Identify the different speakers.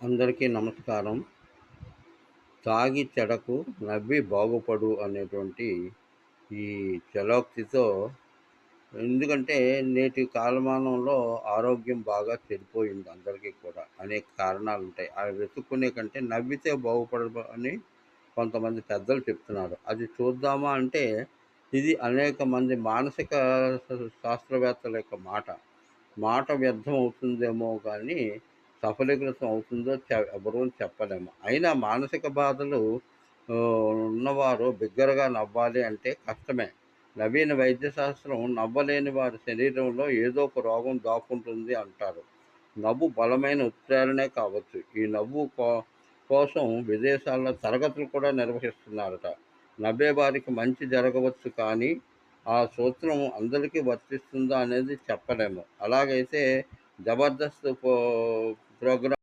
Speaker 1: అందరికీ నమస్కారం. తాగి చెడకు, నవ్వి బాగుపడు అనేటువంటి ఈ చలోక్తితో ఎందుకంటే నేటి కాలమానంలో ఆరోగ్యం బాగా చెడిపోయింది అందరికీ కూడా. అనేక కారణాలుంటాయి. అవి వెతుక్కునే కంటే నవ్వితే బాగుపడదు అని కొంతమంది పెద్దలు చెప్తున్నారు. అది చూద్దామా అంటే ఇది అనేక మంది మానసిక శాస్త్రవేత్తల యొక్క మాట. మాట వ్యర్థం అవుతుందేమో గానీ సఫలీకృతం అవుతుందో ఎవరు చెప్పలేము. అయినా మానసిక బాధలు ఉన్నవారు బిగ్గరగా నవ్వాలి అంటే కష్టమే. నవీన వైద్య శాస్త్రం నవ్వలేని వారి శరీరంలో ఏదో ఒక రోగం దాక్కుంటుంది అంటారు. నవ్వు బలమైన ఉచ్చారణే కావచ్చు. ఈ నవ్వు కోసం విదేశాల్లో తరగతులు కూడా నిర్వహిస్తున్నారట. నవ్వే వారికి మంచి జరగవచ్చు కానీ ఆ సూత్రం అందరికీ వర్తిస్తుందా అనేది చెప్పలేము. అలాగైతే జబర్దస్త్ ప్రోగ్రాం